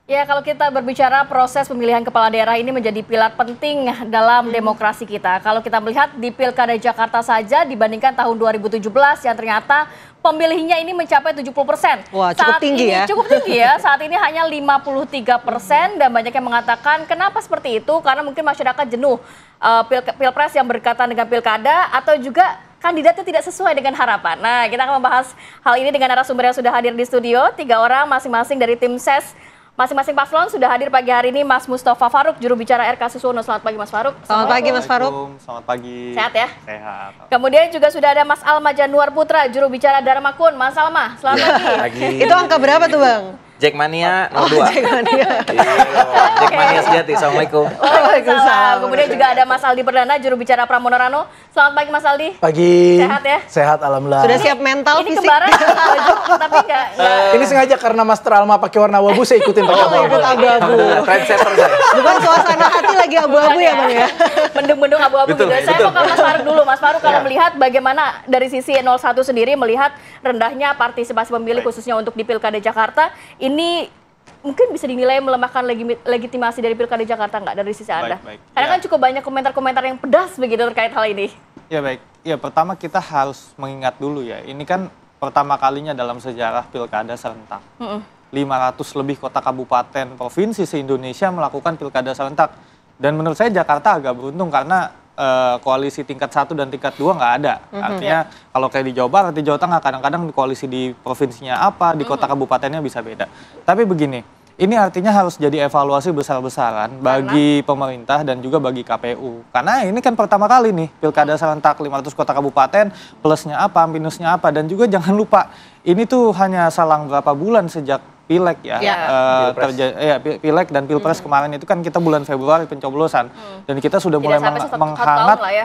Ya, kalau kita berbicara proses pemilihan kepala daerah ini menjadi pilar penting dalam demokrasi kita. Kalau kita melihat di Pilkada Jakarta saja dibandingkan tahun 2017 yang ternyata pemilihnya ini mencapai 70%. Wah, cukup tinggi ya. Cukup tinggi ya, saat ini hanya 53% dan banyak yang mengatakan kenapa seperti itu? Karena mungkin masyarakat jenuh pilpres yang berkaitan dengan pilkada atau juga kandidatnya tidak sesuai dengan harapan. Nah, kita akan membahas hal ini dengan narasumber yang sudah hadir di studio, 3 orang masing-masing dari tim SES. Masing-masing paslon sudah hadir pagi hari ini. Mas Mustafa Faruk, juru bicara RK Susono. Selamat pagi Mas Faruk. Selamat pagi Mas Faruk. Selamat pagi. Sehat ya? Sehat. Kemudian juga sudah ada Mas Alma Januar Putra, juru bicara Dharma Kun. Mas Alma, selamat pagi. Itu angka berapa tuh Bang? Jackmania 02. Jackmania. Jackmania sejati. Assalamualaikum. Waalaikumsalam. Kemudian juga ada Mas Aldi Perdana, juru bicara Pramono Rano. Selamat pagi Mas Aldi. Pagi. Sehat ya? Sehat, alhamdulillah. Sudah siap mental, Ini fisik? kembaran baju, tapi enggak. Ini sengaja karena Master Alma pakai warna abu-abu, saya ikutin pakai abu-abu. Ikut abu-abu. Trendsetter saya. Bukan suasana hati lagi abu-abu ya Bang ya? Mendung-mendung abu-abu gitu. Betul, Saya betul. mau ke Mas Faruk dulu. Mas Faruk, kalau melihat bagaimana dari sisi 01 sendiri melihat rendahnya partisipasi pemilih khususnya untuk di Pilkada Jakarta, ini mungkin bisa dinilai melemahkan legitimasi dari Pilkada Jakarta nggak dari sisi Anda? Baik. Karena Ya. kan cukup banyak komentar-komentar yang pedas begitu terkait hal ini. Ya baik. Ya pertama kita harus mengingat dulu ya. Ini kan pertama kalinya dalam sejarah pilkada serentak. 500 lebih kota kabupaten provinsi se-Indonesia melakukan pilkada serentak. Dan menurut saya Jakarta agak beruntung karena koalisi tingkat 1 dan tingkat 2 nggak ada. Artinya kalau kayak di Jawa Barat, di Jawa Tengah kadang-kadang koalisi di provinsinya apa, di kota kabupatennya bisa beda. Tapi begini, ini artinya harus jadi evaluasi besar-besaran bagi pemerintah dan juga bagi KPU. Karena ini kan pertama kali nih pilkada serentak 500 kota kabupaten, plusnya apa, minusnya apa. Dan juga jangan lupa, ini tuh hanya selang berapa bulan sejak Pileg ya, Pileg dan Pilpres kemarin itu kan kita bulan Februari pencoblosan dan kita sudah mulai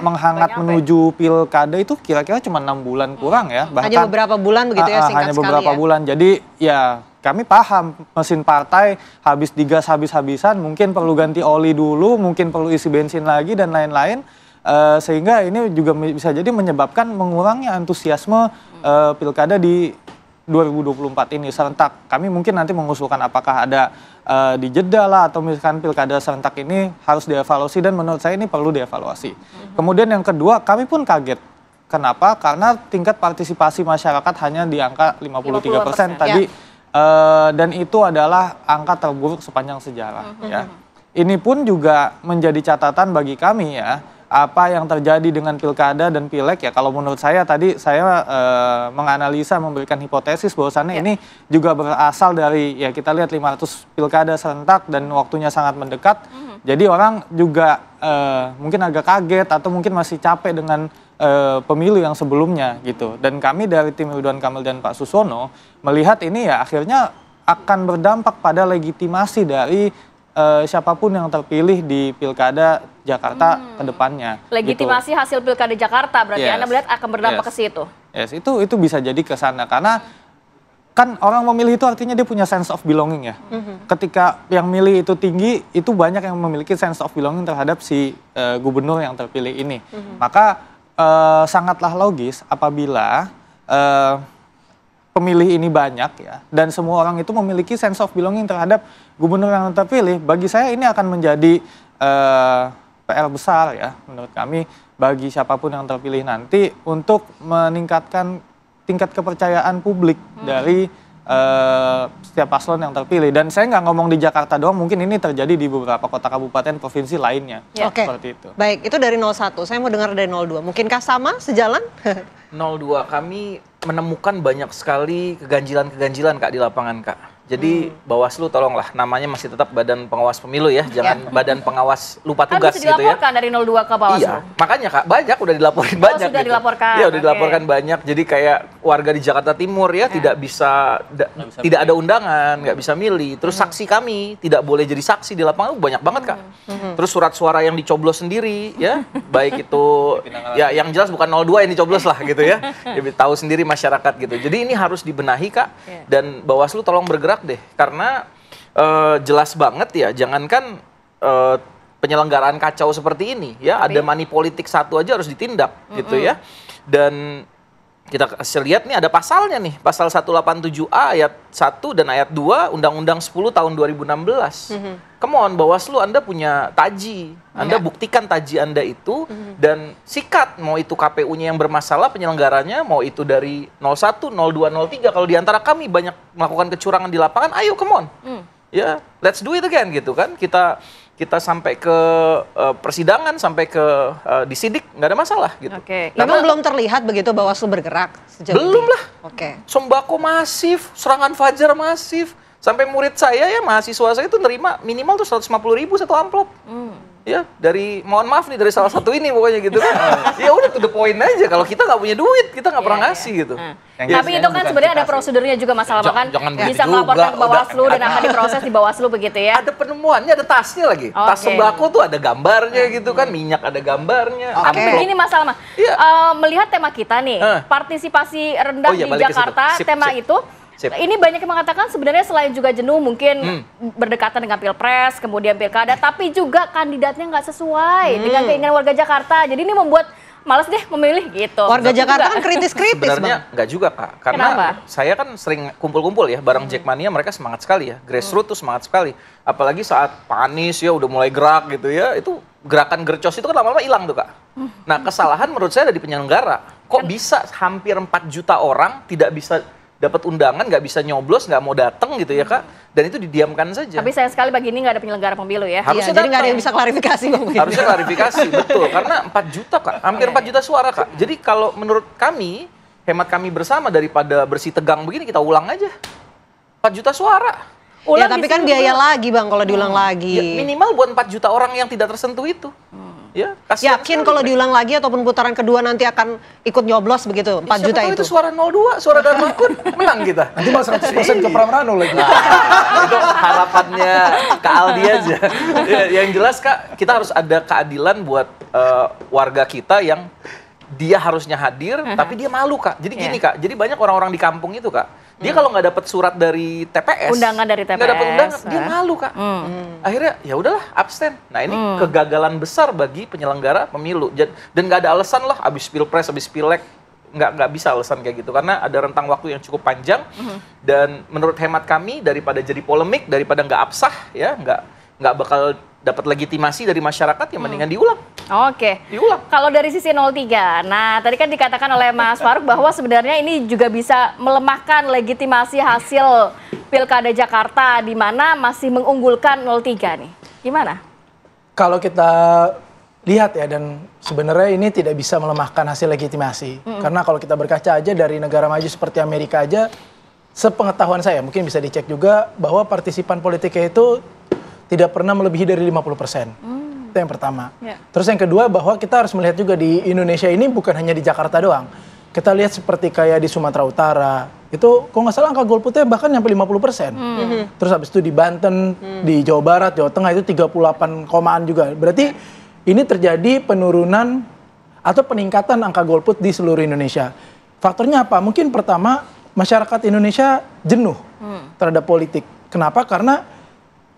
menghangat menuju pilkada itu kira-kira cuma 6 bulan kurang ya, bahkan Hanya beberapa bulan begitu ya, singkat hanya sekali beberapa ya. bulan. Jadi ya kami paham mesin partai habis digas habis-habisan, mungkin perlu ganti oli dulu, mungkin perlu isi bensin lagi dan lain-lain. Sehingga ini juga bisa jadi menyebabkan mengurangnya antusiasme pilkada di 2024 ini serentak. Kami mungkin nanti mengusulkan apakah ada dijeda lah atau misalkan pilkada serentak ini harus dievaluasi dan menurut saya ini perlu dievaluasi. Kemudian yang kedua, kami pun kaget. Kenapa? Karena tingkat partisipasi masyarakat hanya di angka 53% tadi dan itu adalah angka terburuk sepanjang sejarah ya. Ini pun juga menjadi catatan bagi kami ya. Apa yang terjadi dengan pilkada dan pileg ya, kalau menurut saya tadi saya menganalisa, memberikan hipotesis bahwasannya ini juga berasal dari ya kita lihat 500 pilkada serentak dan waktunya sangat mendekat. Jadi orang juga mungkin agak kaget atau mungkin masih capek dengan pemilu yang sebelumnya gitu. Dan kami dari tim Ridwan Kamil dan Pak Susono melihat ini ya akhirnya akan berdampak pada legitimasi dari siapapun yang terpilih di pilkada Jakarta ke depannya. Legitimasi gitu. hasil pilkada Jakarta berarti Anda melihat akan berdampak ke situ. Yes, itu bisa jadi ke sana karena kan orang memilih itu artinya dia punya sense of belonging ya. Ketika yang milih itu tinggi, itu banyak yang memiliki sense of belonging terhadap si gubernur yang terpilih ini. Maka sangatlah logis apabila pemilih ini banyak ya dan semua orang itu memiliki sense of belonging terhadap gubernur yang terpilih. Bagi saya ini akan menjadi PR besar ya menurut kami bagi siapapun yang terpilih nanti untuk meningkatkan tingkat kepercayaan publik dari setiap paslon yang terpilih. Dan saya nggak ngomong di Jakarta doang, mungkin ini terjadi di beberapa kota kabupaten provinsi lainnya. Oke, seperti itu. Baik, itu dari 01. Saya mau dengar dari 02. Mungkinkah sama, sejalan? 02 kami menemukan banyak sekali keganjilan-keganjilan Kak di lapangan Kak. Jadi Bawaslu tolonglah, namanya masih tetap Badan Pengawas Pemilu ya, jangan Badan Pengawas lupa tugas bisa gitu ya. dilaporkan dari 02 ke Bawaslu. Iya, makanya Kak, banyak udah dilaporin banyak. Sudah gitu. dilaporkan. Iya, udah dilaporkan banyak. Jadi kayak warga di Jakarta Timur ya tidak bisa tidak ada undangan, nggak bisa milih. Terus saksi kami tidak boleh jadi saksi di lapangan banyak banget Kak. Terus surat suara yang dicoblos sendiri ya, baik itu ya yang jelas bukan 02 yang dicoblos lah gitu ya. Ya tahu sendiri masyarakat gitu. Jadi ini harus dibenahi Kak dan Bawaslu tolong bergerak deh karena jelas banget ya, jangankan penyelenggaraan kacau seperti ini ya, ada money politik satu aja harus ditindak gitu ya. Dan kita kasih lihat nih ada pasalnya nih, pasal 187A ayat 1 dan ayat 2 Undang-Undang 10 tahun 2016. Come on, Bawaslu Anda punya taji. Anda buktikan taji Anda itu dan sikat, mau itu KPU-nya yang bermasalah penyelenggaranya, mau itu dari 01, 02, 03. Kalau di antara kami banyak melakukan kecurangan di lapangan, ayo come on. Ya, let's do it again gitu kan. Kita sampai ke persidangan, sampai ke disidik, nggak ada masalah gitu. Oke. Memang belum terlihat begitu Bawaslu bergerak sejauh Belum ini? lah. Oke. Sembako masif, serangan fajar masif. Sampai murid saya ya, mahasiswa saya itu nerima minimal tuh 150.000 satu amplop. Ya, dari mohon maaf nih dari salah satu ini pokoknya gitu kan. Ya udah to the point aja. Kalau kita nggak punya duit, kita nggak pernah ngasih gitu. Tapi itu kan sebenarnya ada prosedurnya juga masalah, kan Jangan bisa begitu melaporkan juga, ke Bawaslu udah. dan akan diproses di Bawaslu begitu ya. Ada penemuannya, ada tasnya lagi. Tas Oke. sembako tuh ada gambarnya gitu kan, minyak ada gambarnya. Tapi Oke. begini masalah, Iya. melihat tema kita nih, partisipasi rendah Oh iya, di balik ke situ. Jakarta, Sip, tema sip. itu, Sip. ini banyak yang mengatakan sebenarnya selain juga jenuh mungkin berdekatan dengan Pilpres, kemudian Pilkada, tapi juga kandidatnya nggak sesuai dengan keinginan warga Jakarta. Jadi ini membuat malas deh memilih gitu. Warga Tapi Jakarta juga- kan kritis-kritis, Sebenarnya Bang. nggak juga, Kak. Karena Kenapa? saya kan sering kumpul-kumpul ya, bareng Jackmania mereka semangat sekali ya. Grassroots tuh semangat sekali. Apalagi saat Pak Anies ya udah mulai gerak gitu ya, itu gerakan gercos itu kan lama-lama hilang tuh, Kak. Nah, kesalahan menurut saya ada di penyelenggara. Kok bisa hampir 4 juta orang tidak bisa dapat undangan, nggak bisa nyoblos, nggak mau datang gitu ya, Kak. Dan itu didiamkan saja. Tapi sayang sekali bagi ini nggak ada penyelenggara pemilu ya. Harusnya Iya, jadi nggak ada datang. yang bisa klarifikasi, Bang. Harusnya klarifikasi, betul. Karena 4 juta, Kak. Hampir 4 juta suara, Kak. Jadi kalau menurut kami, hemat kami bersama daripada bersih tegang begini, kita ulang aja. 4 juta suara. Ya, Ulang tapi di kan sini biaya juga. lagi, Bang, kalau diulang Ya, lagi. minimal buat 4 juta orang yang tidak tersentuh itu. Ya, kasihan Yakin sekali kalau mereka. diulang lagi ataupun putaran kedua nanti akan ikut nyoblos begitu, 4 Siapa juta tahu itu. suara 02, suara Dharma Kun, menang kita. Nanti malah 100% ke Pramrano lagi. Itu harapannya Kak Aldi aja. Ya, yang jelas, Kak, kita harus ada keadilan buat warga kita yang dia harusnya hadir, tapi dia malu, Kak. Jadi gini, Kak, jadi banyak orang-orang di kampung itu, Kak, dia kalau nggak dapat surat dari TPS, Undangan dari nggak dapat TPS, undangan, dia malu, Kak. Akhirnya ya udahlah abstain. Nah ini kegagalan besar bagi penyelenggara pemilu. Dan nggak ada alasan lah, abis pilpres, abis pileg, nggak bisa alasan kayak gitu karena ada rentang waktu yang cukup panjang. Dan menurut hemat kami daripada jadi polemik, daripada nggak absah, ya nggak bakal dapat legitimasi dari masyarakat, ya mendingan diulang. Oke. Diulang. Kalau dari sisi 03, nah tadi kan dikatakan oleh Mas Faruk bahwa sebenarnya ini juga bisa melemahkan legitimasi hasil Pilkada Jakarta di mana masih mengunggulkan 03 nih. Gimana? Kalau kita lihat ya, dan sebenarnya ini tidak bisa melemahkan hasil legitimasi. Karena kalau kita berkaca aja dari negara maju seperti Amerika aja, sepengetahuan saya, mungkin bisa dicek juga bahwa partisipan politiknya itu tidak pernah melebihi dari 50%. Itu yang pertama. Ya. Terus yang kedua bahwa kita harus melihat juga di Indonesia ini bukan hanya di Jakarta doang. Kita lihat seperti kayak di Sumatera Utara, itu kalau nggak salah angka golputnya bahkan nyampe 50%. Terus habis itu di Banten, di Jawa Barat, Jawa Tengah itu 38 komaan juga. Berarti ini terjadi penurunan atau peningkatan angka golput di seluruh Indonesia. Faktornya apa? Mungkin pertama masyarakat Indonesia jenuh terhadap politik. Kenapa? Karena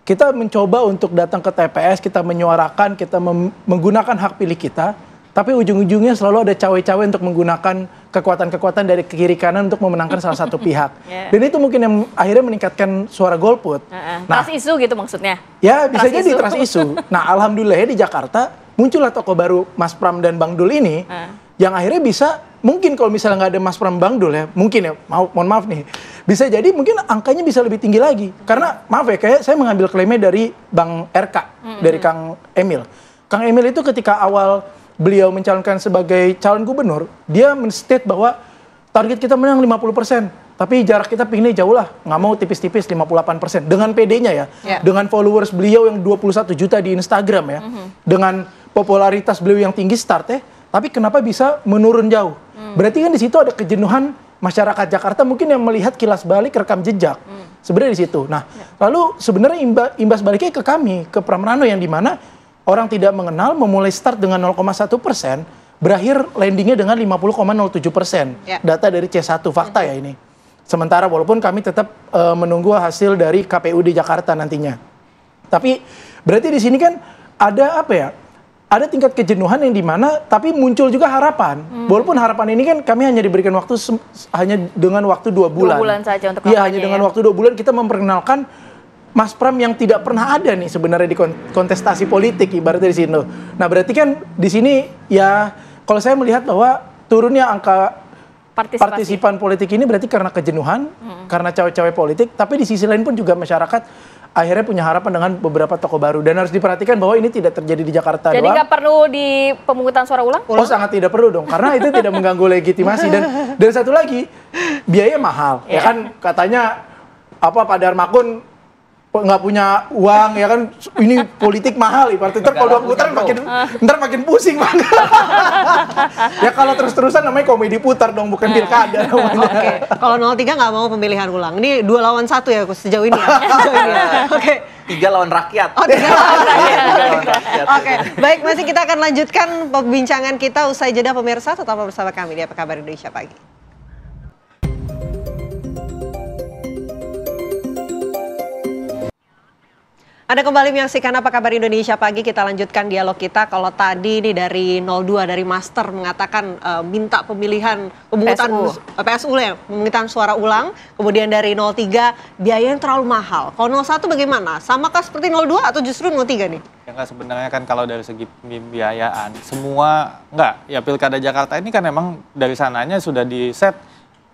kita mencoba untuk datang ke TPS, kita menyuarakan, kita menggunakan hak pilih kita, tapi ujung-ujungnya selalu ada cawe-cawe untuk menggunakan kekuatan-kekuatan dari kiri kanan untuk memenangkan salah satu pihak. Yeah. Dan itu mungkin yang akhirnya meningkatkan suara golput. Trust isu gitu maksudnya? Ya bisa Trust jadi isu. trust isu. Nah alhamdulillah ya di Jakarta muncullah tokoh baru Mas Pram dan Bang Dul ini yang akhirnya bisa, mungkin kalau misalnya nggak ada Mas Pram Bang Dul ya, mungkin ya, mohon maaf nih, bisa jadi mungkin angkanya bisa lebih tinggi lagi. Karena maaf ya, kayak saya mengambil klaimnya dari Bang RK, dari Kang Emil. Kang Emil itu ketika awal beliau mencalonkan sebagai calon gubernur, dia men-state bahwa target kita menang 50%. Tapi jarak kita pinginnya jauh lah, nggak mau tipis-tipis 58%. Dengan PD-nya ya, dengan followers beliau yang 21 juta di Instagram ya, dengan popularitas beliau yang tinggi start ya, tapi kenapa bisa menurun jauh? Berarti kan di situ ada kejenuhan masyarakat Jakarta mungkin yang melihat kilas balik rekam jejak. Sebenarnya di situ. Nah, lalu sebenarnya imbas baliknya ke kami, ke Pramrano yang dimana orang tidak mengenal memulai start dengan 0,1%, berakhir landingnya dengan 50,07%. Data dari C1, fakta ya ini. Sementara walaupun kami tetap menunggu hasil dari KPU di Jakarta nantinya. Tapi berarti di sini kan ada apa ya? ada tingkat kejenuhan yang dimana tapi muncul juga harapan. Walaupun harapan ini kan kami hanya diberikan waktu hanya dengan waktu 2 bulan. 2 bulan saja untuk Iya, kampanye hanya dengan ya. waktu 2 bulan kita memperkenalkan Mas Pram yang tidak pernah ada nih sebenarnya di kontestasi politik ibaratnya di sini. Nah, berarti kan di sini ya kalau saya melihat bahwa turunnya angka partisipan politik ini berarti karena kejenuhan, karena cawe-cawe politik, tapi di sisi lain pun juga masyarakat akhirnya punya harapan dengan beberapa tokoh baru. Dan harus diperhatikan bahwa ini tidak terjadi di Jakarta Jadi doang. nggak perlu di pemungutan suara ulang? Oh, sangat tidak perlu dong, karena itu tidak mengganggu legitimasi. Dan satu lagi, biaya mahal. Ya kan katanya Pak Darmakun nggak punya uang, ya kan ini politik mahal. Ibaratnya ntar kalau 2 putaran ntar makin pusing. Ya kalau terus-terusan namanya komedi putar dong, bukan pilkada namanya. Oke, kalau 03 nggak mau pemilihan ulang. Ini 2 lawan 1 ya sejauh ini ya. Oke. 3 lawan rakyat. Oh, 3 lawan rakyat. Tiga lawan rakyat. Oke, baik, masih kita akan lanjutkan perbincangan kita usai jeda pemirsa. Tetap bersama kami di Apa Kabar Indonesia Pagi. Anda kembali menyaksikan Apa Kabar Indonesia Pagi. Kita lanjutkan dialog kita. Kalau tadi ini dari 02 dari Master mengatakan minta pemungutan PSU ya, pemungutan suara ulang. Kemudian dari 03 biaya yang terlalu mahal. Kalau 01 bagaimana? Samakah seperti 02 atau justru 03 nih? Ya nggak, sebenarnya kan kalau dari segi pembiayaan semua nggak. Ya Pilkada Jakarta ini kan emang dari sananya sudah di set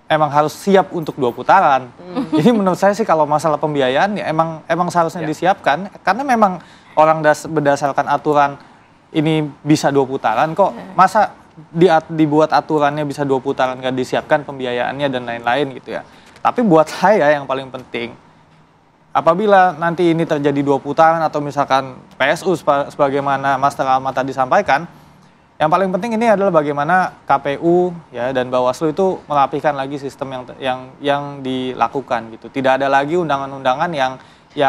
emang harus siap untuk 2 putaran. Jadi menurut saya sih kalau masalah pembiayaan ya emang seharusnya disiapkan, karena memang orang berdasarkan aturan ini bisa 2 putaran kok. Masa dibuat aturannya bisa 2 putaran nggak disiapkan pembiayaannya dan lain-lain gitu ya. Tapi buat saya yang paling penting, apabila nanti ini terjadi 2 putaran atau misalkan PSU sebagaimana Master Alma tadi sampaikan, yang paling penting ini adalah bagaimana KPU ya dan Bawaslu itu merapihkan lagi sistem yang dilakukan gitu. Tidak ada lagi undangan-undangan yang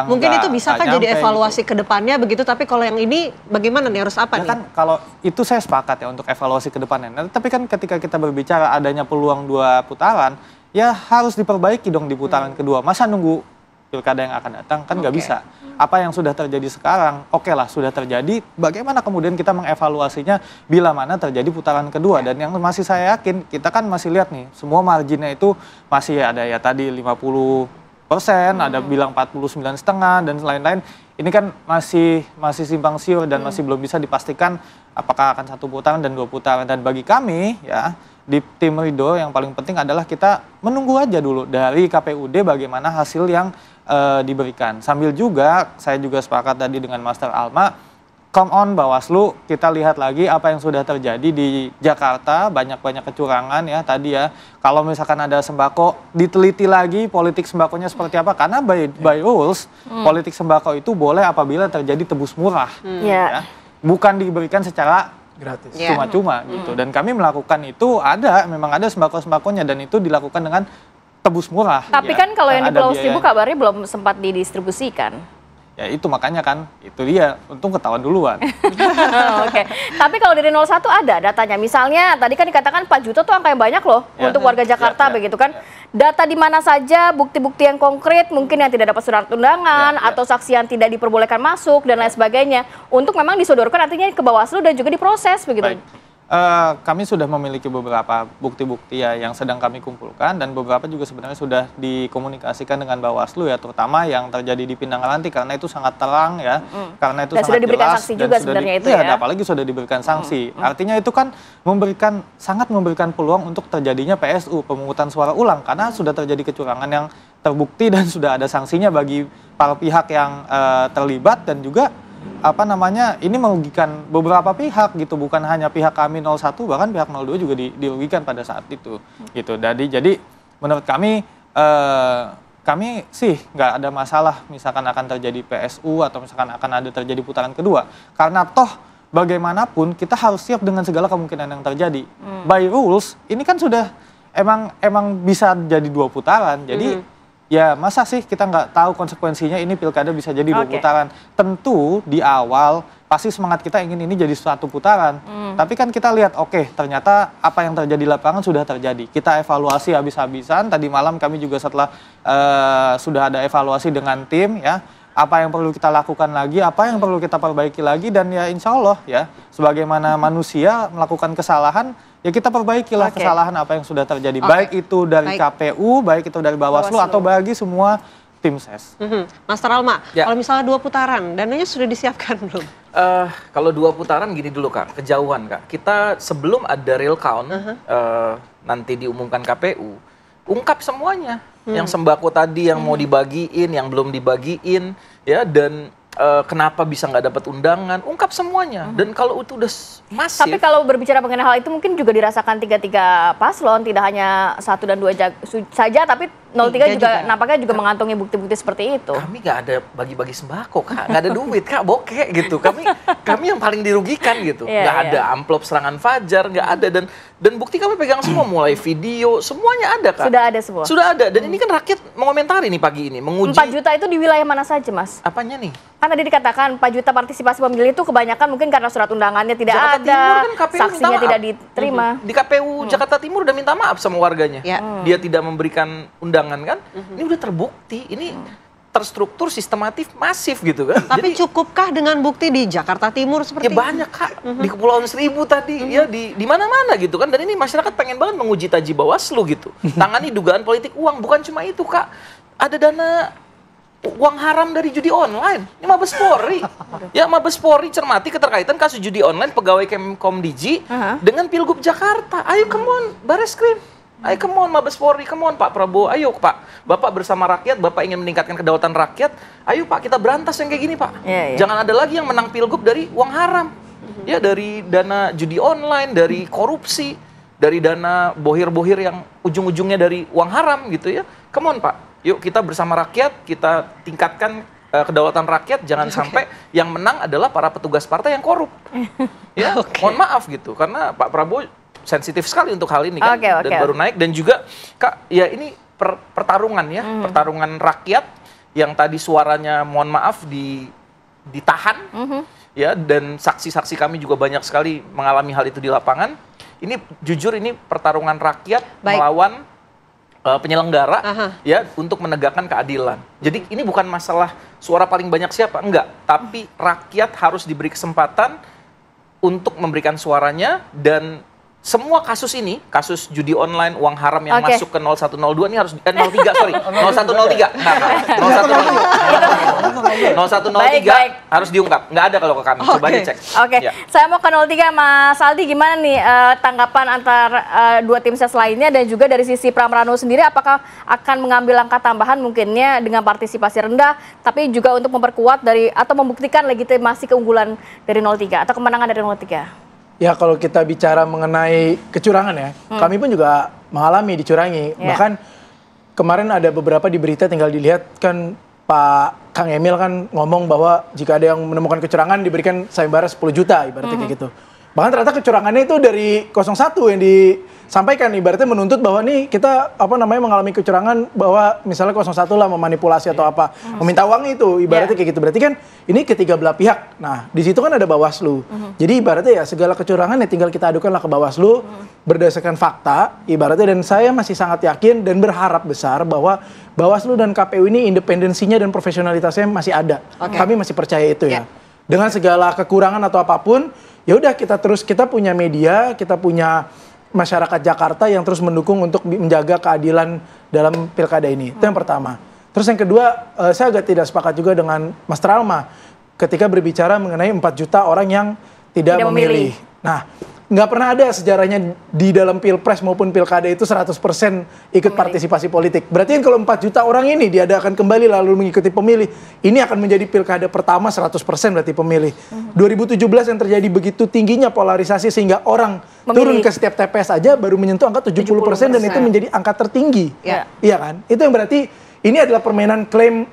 mungkin itu bisakah jadi evaluasi gitu ke depannya begitu, tapi kalau yang ini bagaimana nih, harus apa nih? Kan kalau itu saya sepakat ya untuk evaluasi ke depannya. Nah, tapi kan ketika kita berbicara adanya peluang 2 putaran, ya harus diperbaiki dong di putaran kedua. Masa nunggu pilkada yang akan datang kan nggak bisa. Apa yang sudah terjadi sekarang, oke lah sudah terjadi, bagaimana kemudian kita mengevaluasinya bila mana terjadi putaran kedua. Dan yang masih saya yakin, kita kan masih lihat nih, semua marginnya itu masih ada ya tadi 50%, ada bilang 49,5% dan lain-lain. Ini kan masih simpang siur dan masih belum bisa dipastikan apakah akan 1 putaran dan 2 putaran. Dan bagi kami ya, di tim Ridho yang paling penting adalah kita menunggu aja dulu dari KPUD bagaimana hasil yang diberikan. Sambil juga saya juga sepakat tadi dengan Master Alma, come on Bawaslu, kita lihat lagi apa yang sudah terjadi di Jakarta, banyak-banyak kecurangan ya tadi ya. Kalau misalkan ada sembako, diteliti lagi politik sembakonya seperti apa, karena by rules politik sembako itu boleh apabila terjadi tebus murah. Ya. Bukan diberikan secara Gratis. cuma-cuma gitu. Dan kami melakukan itu memang ada sembako-sembakonya dan itu dilakukan dengan tebus murah. Tapi ya. kan kalau yang di Ada Pulau biaya. Seribu kabarnya belum sempat didistribusikan. Ya itu makanya kan, itu dia, untung ketahuan duluan. Oke. Tapi kalau dari 01 ada datanya. Misalnya tadi kan dikatakan 4 juta tuh angka yang banyak loh Ya. untuk warga Jakarta Ya. begitu kan. Data di mana saja, bukti-bukti yang konkret, mungkin yang tidak dapat surat undangan Ya. atau saksi yang tidak diperbolehkan masuk dan lain sebagainya. Untuk memang disodorkan artinya ke Bawaslu dan juga diproses begitu. Baik. Kami sudah memiliki beberapa bukti-bukti ya yang sedang kami kumpulkan, dan beberapa juga sebenarnya sudah dikomunikasikan dengan Bawaslu ya, terutama yang terjadi di Pinang Ranti karena itu sangat terang ya, karena itu Dan sangat sudah diberikan jelas sanksi dan juga sudah sebenarnya itu ya. apalagi sudah diberikan sanksi. Artinya itu kan sangat memberikan peluang untuk terjadinya PSU, pemungutan suara ulang, karena sudah terjadi kecurangan yang terbukti dan sudah ada sanksinya bagi para pihak yang terlibat, dan juga ini merugikan beberapa pihak gitu, bukan hanya pihak kami 01, bahkan pihak 02 juga dirugikan pada saat itu gitu. Jadi menurut kami sih nggak ada masalah misalkan akan terjadi PSU atau misalkan akan ada terjadi putaran kedua, karena toh bagaimanapun kita harus siap dengan segala kemungkinan yang terjadi. By rules ini kan sudah emang bisa jadi 2 putaran, jadi ya masa sih kita nggak tahu konsekuensinya ini pilkada bisa jadi 2 putaran. Tentu di awal pasti semangat kita ingin ini jadi 1 putaran. Tapi kan kita lihat ternyata apa yang terjadi di lapangan sudah terjadi. Kita evaluasi habis-habisan. Tadi malam kami juga setelah sudah ada evaluasi dengan tim ya. apa yang perlu kita lakukan lagi, apa yang perlu kita perbaiki lagi, dan ya insya Allah ya sebagaimana manusia melakukan kesalahan, ya kita perbaikilah kesalahan apa yang sudah terjadi, baik itu dari KPU, baik itu dari Bawaslu, atau bagi semua tim ses. Mas Alma, kalau misalnya 2 putaran, dananya sudah disiapkan belum? Kalau 2 putaran gini dulu Kak, kejauhan Kak. Kita sebelum ada real count, nanti diumumkan KPU, ungkap semuanya. Yang sembako tadi yang mau dibagiin, yang belum dibagiin, ya, dan kenapa bisa nggak dapat undangan, ungkap semuanya. Dan kalau itu udah masif. Tapi kalau berbicara mengenai hal itu mungkin juga dirasakan 33 paslon, tidak hanya 1 dan 2 saja, tapi 03 juga nampaknya juga mengantongi bukti-bukti seperti itu. Kami nggak ada bagi-bagi sembako, Kak, nggak ada duit, Kak, bokeh gitu. Kami yang paling dirugikan gitu. Nggak ada amplop serangan fajar, nggak ada, dan bukti kami pegang semua, mulai video, semuanya ada, Kak. Sudah ada semua. Sudah ada, dan ini kan rakyat mengomentari nih pagi ini, menguji. 4 juta itu di wilayah mana saja, Mas? Apanya nih? Kan tadi dikatakan 4 juta partisipasi pemilih itu kebanyakan mungkin karena surat undangannya tidak Jakarta ada, Timur kan KPU saksinya tidak diterima. Di KPU Jakarta Timur udah minta maaf sama warganya. Dia tidak memberikan undangan kan. Ini udah terbukti, ini terstruktur, sistematif, masif gitu kan. Tapi cukupkah dengan bukti di Jakarta Timur seperti ya banyak Kak, di Kepulauan Seribu tadi, ya di mana-mana gitu kan. Dan ini masyarakat pengen banget menguji taji Bawaslu gitu. Tangani dugaan politik uang, bukan cuma itu Kak. Ada dana uang haram dari judi online. Ini Mabes Polri. Ya, Mabes Polri cermati keterkaitan kasus judi online pegawai Kemkomdiji dengan Pilgub Jakarta. Ayo come on, Bareskrim. Ayo come on Mabes Polri, come on Pak Prabowo. Ayo Pak, Bapak bersama rakyat, Bapak ingin meningkatkan kedaulatan rakyat. Ayo Pak, kita berantas yang kayak gini Pak. Jangan ada lagi yang menang Pilgub dari uang haram. Ya, dari dana judi online, dari korupsi, dari dana bohir-bohir yang ujung-ujungnya dari uang haram gitu ya. Come on Pak. Yuk kita bersama rakyat, kita tingkatkan kedaulatan rakyat, jangan sampai yang menang adalah para petugas partai yang korup. Ya, mohon maaf gitu, karena Pak Prabowo sensitif sekali untuk hal ini kan, dan baru naik. Dan juga Kak, ya ini pertarungan ya, pertarungan rakyat yang tadi suaranya mohon maaf ditahan, ya, dan saksi-saksi kami juga banyak sekali mengalami hal itu di lapangan. Ini jujur ini pertarungan rakyat melawan penyelenggara ya untuk menegakkan keadilan. Jadi ini bukan masalah suara paling banyak siapa, enggak, tapi rakyat harus diberi kesempatan untuk memberikan suaranya. Dan semua kasus ini, kasus judi online, uang haram yang masuk ke 0102 ini harus 03 sorry, 0103. 0103 harus diungkap. Nggak ada kalau ke kami. Coba aja cek. Ya. Saya mau ke 03, Mas Aldi, gimana nih tanggapan antar 2 tim ses lainnya, dan juga dari sisi Pramrano sendiri, apakah akan mengambil langkah tambahan mungkinnya dengan partisipasi rendah, tapi juga untuk memperkuat dari atau membuktikan legitimasi keunggulan dari 03 atau kemenangan dari 03? Ya, kalau kita bicara mengenai kecurangan ya, kami pun juga mengalami dicurangi. Bahkan kemarin ada beberapa di berita, tinggal dilihat kan Pak Kang Emil kan ngomong bahwa jika ada yang menemukan kecurangan diberikan sayembara 10 juta ibaratnya kayak gitu. Bahkan ternyata kecurangannya itu dari 01 yang disampaikan, ibaratnya menuntut bahwa nih kita mengalami kecurangan, bahwa misalnya 01 lah memanipulasi atau apa, meminta uang itu ibaratnya kayak gitu. Berarti kan ini ketiga belah pihak. Nah, di situ kan ada Bawaslu. Jadi ibaratnya ya segala kecurangan ya tinggal kita adukanlah ke Bawaslu berdasarkan fakta ibaratnya. Dan saya masih sangat yakin dan berharap besar bahwa Bawaslu dan KPU ini independensinya dan profesionalitasnya masih ada. Kami masih percaya itu ya. Dengan segala kekurangan atau apapun, ya udah kita punya media, kita punya masyarakat Jakarta yang terus mendukung untuk menjaga keadilan dalam pilkada ini. Itu yang pertama. Terus yang kedua, saya agak tidak sepakat juga dengan Mas Alma ketika berbicara mengenai 4 juta orang yang tidak memilih. Nah, nggak pernah ada sejarahnya di dalam pilpres maupun pilkada itu 100% ikut partisipasi politik. Berarti kan kalau 4 juta orang ini diadakan kembali lalu mengikuti pemilih, ini akan menjadi pilkada pertama 100% berarti pemilih. 2017 yang terjadi begitu tingginya polarisasi sehingga orang turun ke setiap TPS aja baru menyentuh angka 70% dan itu menjadi angka tertinggi. Iya kan? Itu yang berarti ini adalah permainan klaim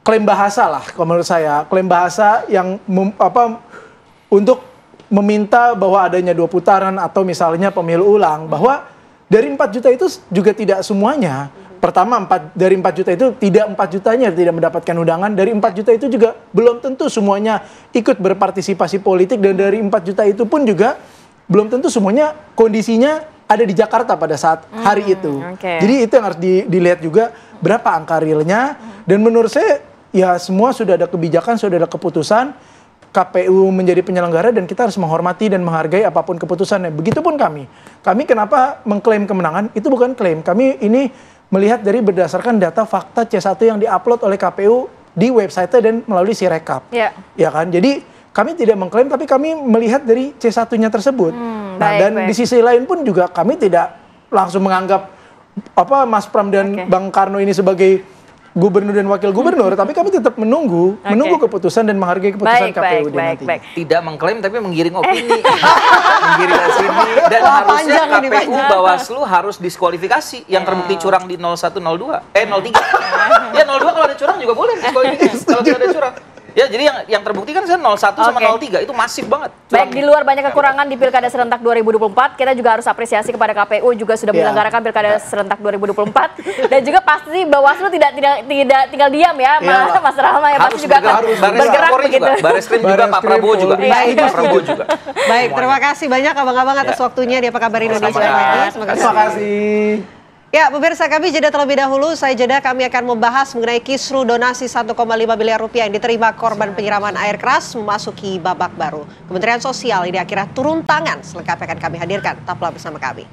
klaim bahasa lah kalau menurut saya. Klaim bahasa yang untuk meminta bahwa adanya 2 putaran atau misalnya pemilu ulang, bahwa dari 4 juta itu juga tidak semuanya. Pertama, dari 4 juta itu tidak 4 jutanya tidak mendapatkan undangan. Dari 4 juta itu juga belum tentu semuanya ikut berpartisipasi politik, dan dari 4 juta itu pun juga belum tentu semuanya kondisinya ada di Jakarta pada saat hari itu. Jadi itu yang harus dilihat juga berapa angka realnya. Dan menurut saya ya semua sudah ada kebijakan, sudah ada keputusan. KPU menjadi penyelenggara dan kita harus menghormati dan menghargai apapun keputusannya. Begitupun kami. Kami kenapa mengklaim kemenangan? Itu bukan klaim. Kami ini melihat dari berdasarkan data fakta C1 yang diupload oleh KPU di website dan melalui Sirekap. Ya kan? Jadi kami tidak mengklaim tapi kami melihat dari C1-nya tersebut. Di sisi lain pun juga kami tidak langsung menganggap Mas Pram dan Bang Karno ini sebagai gubernur dan wakil gubernur, tapi kami tetap menunggu keputusan dan menghargai keputusan KPU nanti. Tidak mengklaim tapi menggiring opini, menggiring ke sini dan harusnya KPU Bawaslu harus diskualifikasi yang terbukti curang di 01, 02, 03. Ya 02 kalau ada curang juga boleh diskualifikasi kalau tidak ada curang. Ya, jadi yang terbukti kan 01 sama 03 itu masif banget. Baik, di luar banyak kekurangan di Pilkada Serentak 2024, kita juga harus apresiasi kepada KPU juga sudah menyelenggarakan Pilkada Serentak 2024 dan juga pasti Bawaslu tidak tinggal diam ya, Mas Rahma ya, pasti juga akan bergerak begitu. Bareskrim juga, Pak Prabowo juga. Pak Prabowo juga. Baik, terima kasih banyak abang-abang atas waktunya di Apa Kabar Indonesia. Terima kasih. Ya, pemirsa, kami jeda terlebih dahulu. Saya jeda, kami akan membahas mengenai kisru donasi 1,5 miliar rupiah yang diterima korban penyiraman air keras memasuki babak baru. Kementerian Sosial ini akhirnya turun tangan. Selengkapnya akan kami hadirkan. Tetaplah bersama kami.